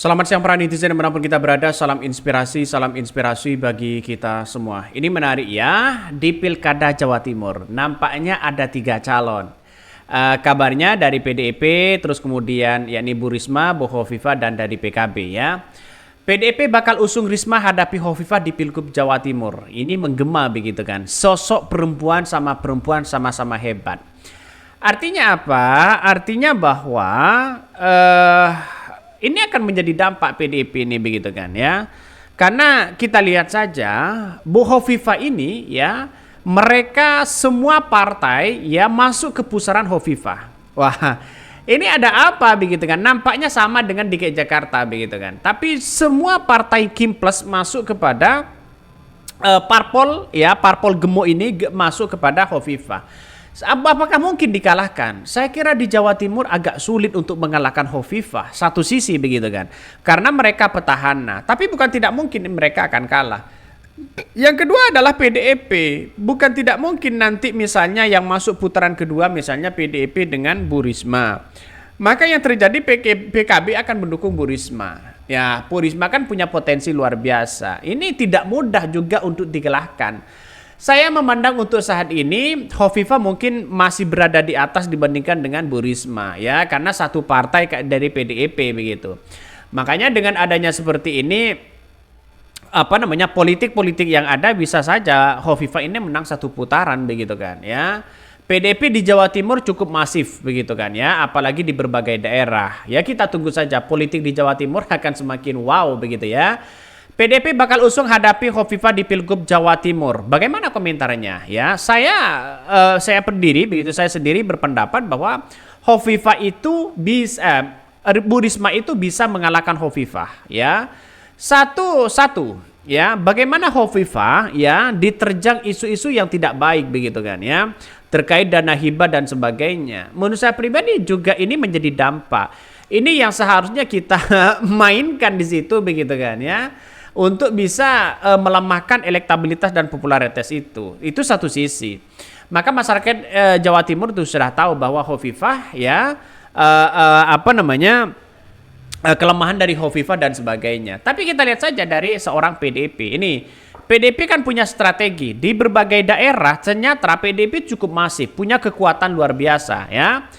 Selamat siang para netizen dimanapun kita berada, salam inspirasi bagi kita semua. Ini menarik ya, di Pilkada Jawa Timur nampaknya ada 3 calon. Kabarnya dari PDIP, terus kemudian yakni Bu Risma, Bu Hovifah dan dari PKB ya. PDIP bakal usung Risma hadapi Hovifah di Pilgub Jawa Timur. Ini menggema begitu kan, sosok perempuan sama-sama hebat. Artinya apa? Artinya bahwa ini akan menjadi dampak PDIP ini begitu kan ya. Karena kita lihat saja Bu Hovifah ini ya, mereka semua partai ya masuk ke pusaran Hovifah. Wah, ini ada apa begitu kan? Nampaknya sama dengan DKI Jakarta begitu kan. Tapi semua partai Kim Plus masuk kepada parpol ya, parpol gemuk ini masuk kepada Hovifah. Apakah mungkin dikalahkan? Saya kira di Jawa Timur agak sulit untuk mengalahkan Hovifah. Satu sisi begitu kan. Karena mereka petahana. Tapi bukan tidak mungkin mereka akan kalah. Yang kedua adalah PDIP. Bukan tidak mungkin nanti misalnya yang masuk putaran kedua misalnya PDIP dengan Bu Risma. Maka yang terjadi PKB akan mendukung Bu Risma. Ya, Bu Risma kan punya potensi luar biasa. Ini tidak mudah juga untuk dikalahkan. Saya memandang untuk saat ini Hovifah mungkin masih berada di atas dibandingkan dengan Bu Risma ya, karena satu partai dari PDIP begitu. Makanya dengan adanya seperti ini politik yang ada bisa saja Hovifah ini menang satu putaran begitu kan ya. PDIP di Jawa Timur cukup masif begitu kan ya, apalagi di berbagai daerah. Ya kita tunggu saja politik di Jawa Timur akan semakin wow begitu ya. PDIP bakal usung hadapi Hovifah di Pilgub Jawa Timur. Bagaimana komentarnya? Ya, saya sendiri berpendapat bahwa Hovifah itu bisa, Bu Risma itu bisa mengalahkan Hovifah. Ya, satu ya. Bagaimana Hovifah ya diterjang isu-isu yang tidak baik begitu kan ya, terkait dana hibah dan sebagainya. Menurut saya pribadi juga ini menjadi dampak. Ini yang seharusnya kita mainkan di situ begitu kan ya, untuk bisa melemahkan elektabilitas dan popularitas itu. Itu satu sisi. Maka masyarakat Jawa Timur itu sudah tahu bahwa Hovifah ya kelemahan dari Hovifah dan sebagainya. Tapi kita lihat saja dari seorang PDIP. Ini PDIP kan punya strategi di berbagai daerah. Ternyata PDIP cukup masif, punya kekuatan luar biasa ya.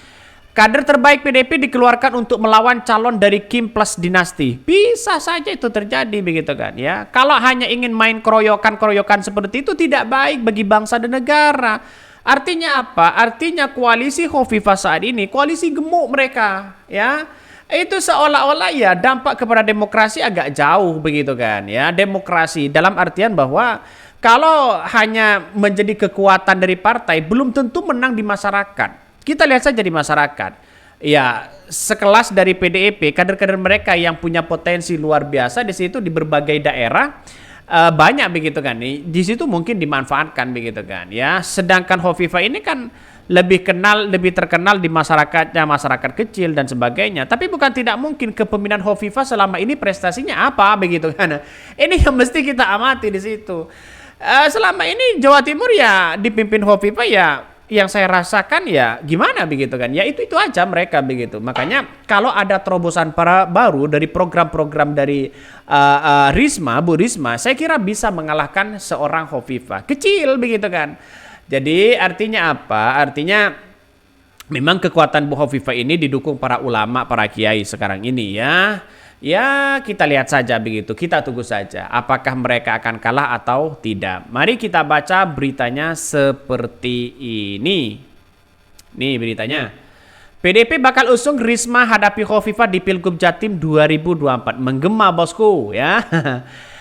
Kader terbaik PDIP dikeluarkan untuk melawan calon dari Kim Plus dinasti. Bisa saja itu terjadi begitu kan ya. Kalau hanya ingin main keroyokan seperti itu tidak baik bagi bangsa dan negara. Artinya apa? Artinya koalisi Hovifah saat ini koalisi gemuk mereka ya. Itu seolah-olah ya dampak kepada demokrasi agak jauh begitu kan ya. Demokrasi dalam artian bahwa kalau hanya menjadi kekuatan dari partai belum tentu menang di masyarakat. Kita lihat saja di masyarakat, ya sekelas dari PDIP, kader-kader mereka yang punya potensi luar biasa di situ di berbagai daerah banyak begitu kan, di situ mungkin dimanfaatkan begitu kan, ya. Sedangkan Hovifah ini kan lebih terkenal di masyarakatnya, masyarakat kecil dan sebagainya. Tapi bukan tidak mungkin kepemimpinan Hovifah selama ini prestasinya apa begitu kan? Ini yang mesti kita amati di situ. Selama ini Jawa Timur ya dipimpin Hovifah ya. Yang saya rasakan ya gimana begitu kan, ya itu aja mereka begitu. Makanya kalau ada terobosan baru dari program-program dari Bu Risma, saya kira bisa mengalahkan seorang Hovifah kecil begitu kan. Jadi artinya apa? Artinya memang kekuatan Bu Hovifah ini didukung para ulama, para kiai sekarang ini ya. Ya kita lihat saja begitu, kita tunggu saja apakah mereka akan kalah atau tidak. Mari kita baca beritanya seperti ini. Nih beritanya. PDIP bakal usung Risma hadapi Hovifah di Pilgub Jatim 2024. Menggema bosku ya.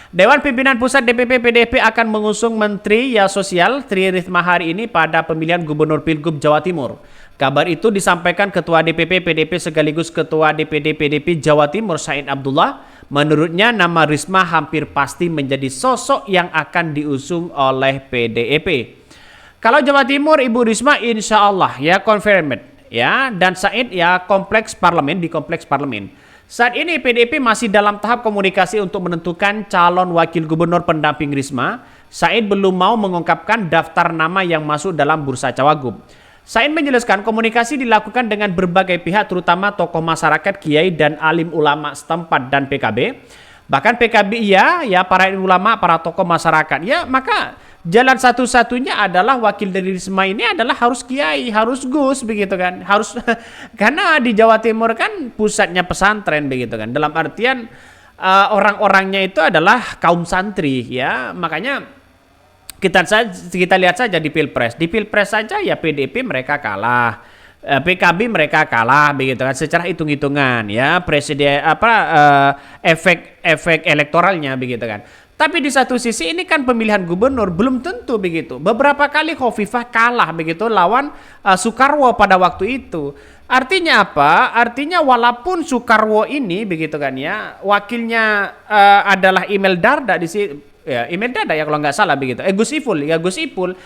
Dewan Pimpinan Pusat DPP PDIP akan mengusung Menteri Sosial Tri Risma hari ini pada pemilihan Gubernur Pilgub Jawa Timur. Kabar itu disampaikan Ketua DPP PDIP sekaligus Ketua DPD PDIP Jawa Timur Said Abdullah. Menurutnya nama Risma hampir pasti menjadi sosok yang akan diusung oleh PDIP. Kalau Jawa Timur Ibu Risma insya Allah ya confirmed ya, dan Said ya di kompleks parlemen. Saat ini PDIP masih dalam tahap komunikasi untuk menentukan calon wakil gubernur pendamping Risma. Said belum mau mengungkapkan daftar nama yang masuk dalam bursa cawagup. Sain menjelaskan komunikasi dilakukan dengan berbagai pihak terutama tokoh masyarakat, kiai dan alim ulama setempat dan PKB. Bahkan PKB ya para ulama, para tokoh masyarakat. Ya, maka jalan satu-satunya adalah wakil dari Risma ini adalah harus kiai, harus Gus begitu kan. Harus karena di Jawa Timur kan pusatnya pesantren begitu kan. Dalam artian orang-orangnya itu adalah kaum santri ya. Makanya kita lihat saja di Pilpres. Di Pilpres saja ya PDIP mereka kalah. PKB mereka kalah begitu kan secara hitung-hitungan ya presiden efek elektoralnya begitu kan. Tapi di satu sisi ini kan pemilihan gubernur belum tentu begitu. Beberapa kali Khofifah kalah begitu lawan Soekarwo pada waktu itu. Artinya apa? Artinya walaupun Soekarwo ini begitu kan ya wakilnya adalah Emil Dardak di sini. Ya, Emil Dardak ya kalau nggak salah begitu. Gus Ipul.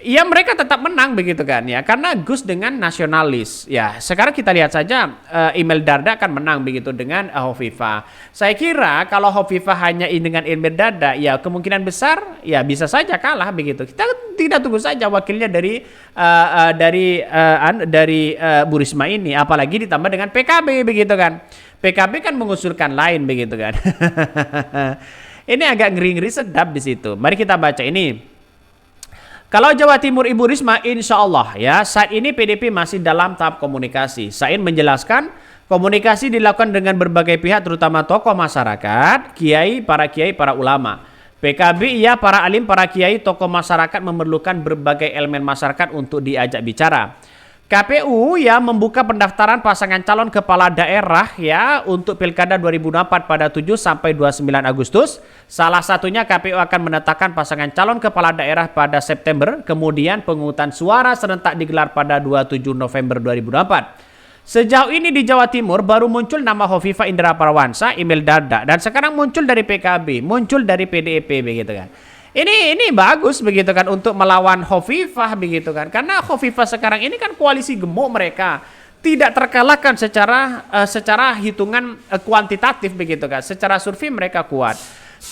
Ya mereka tetap menang begitu kan ya. Karena Gus dengan nasionalis. Ya, sekarang kita lihat saja Emil Dardak akan menang begitu dengan Khofifah. Saya kira kalau Khofifah hanya dengan Emil Dardak ya kemungkinan besar ya bisa saja kalah begitu. Kita tidak tunggu saja wakilnya dari Bu Risma ini apalagi ditambah dengan PKB begitu kan. PKB kan mengusulkan lain begitu kan. Ini agak ngeri-ngeri sedap di situ. Mari kita baca ini. Kalau Jawa Timur Ibu Risma, insya Allah ya saat ini PDIP masih dalam tahap komunikasi. Sain menjelaskan komunikasi dilakukan dengan berbagai pihak terutama tokoh masyarakat, kiai, para ulama. PKB ya para alim, para kiai, tokoh masyarakat memerlukan berbagai elemen masyarakat untuk diajak bicara. KPU ya membuka pendaftaran pasangan calon kepala daerah ya untuk Pilkada 2024 pada 7 sampai 29 Agustus. Salah satunya KPU akan menetapkan pasangan calon kepala daerah pada September, kemudian pemungutan suara serentak digelar pada 27 November 2024. Sejauh ini di Jawa Timur baru muncul nama Khofifah Indra Parawansa, Emil Dardak dan sekarang muncul dari PKB, muncul dari PDIP begitu kan. Ini bagus begitu kan untuk melawan Khofifah begitu kan. Karena Khofifah sekarang ini kan koalisi gemuk mereka. Tidak terkalahkan secara hitungan kuantitatif begitu kan. Secara survei mereka kuat.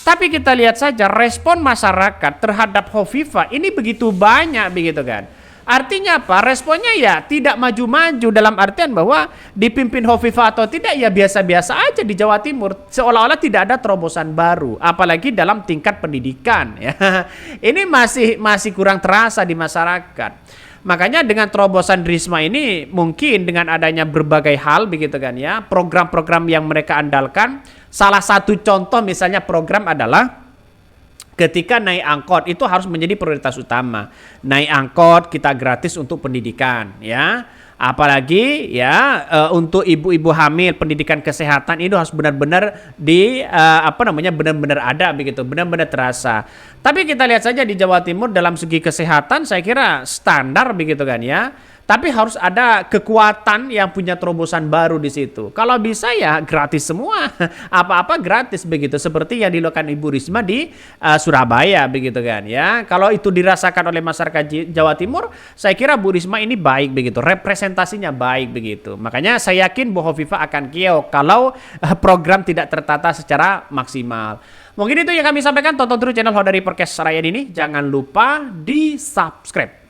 Tapi kita lihat saja respon masyarakat terhadap Khofifah ini begitu banyak begitu kan. Artinya apa? Responnya ya tidak maju-maju dalam artian bahwa dipimpin Khofifah atau tidak ya biasa-biasa aja di Jawa Timur. Seolah-olah tidak ada terobosan baru, apalagi dalam tingkat pendidikan ya. Ini masih kurang terasa di masyarakat. Makanya dengan terobosan Risma ini mungkin dengan adanya berbagai hal begitu kan ya, program-program yang mereka andalkan, salah satu contoh misalnya program adalah ketika naik angkot itu harus menjadi prioritas utama. Naik angkot kita gratis untuk pendidikan ya. Apalagi ya untuk ibu-ibu hamil pendidikan kesehatan itu harus benar-benar benar-benar ada begitu, benar-benar terasa. Tapi kita lihat saja di Jawa Timur dalam segi kesehatan saya kira standar begitu kan ya. Tapi harus ada kekuatan yang punya terobosan baru di situ. Kalau bisa ya gratis semua, apa-apa gratis begitu. Seperti yang dilakukan Ibu Risma di Surabaya begitu kan ya. Kalau itu dirasakan oleh masyarakat Jawa Timur, saya kira Bu Risma ini baik begitu, representasinya baik begitu. Makanya saya yakin Bu Khofifah akan keok kalau program tidak tertata secara maksimal. Mungkin itu yang kami sampaikan. Tonton terus channel Hodari Podcast Rakyat ini. Jangan lupa di subscribe.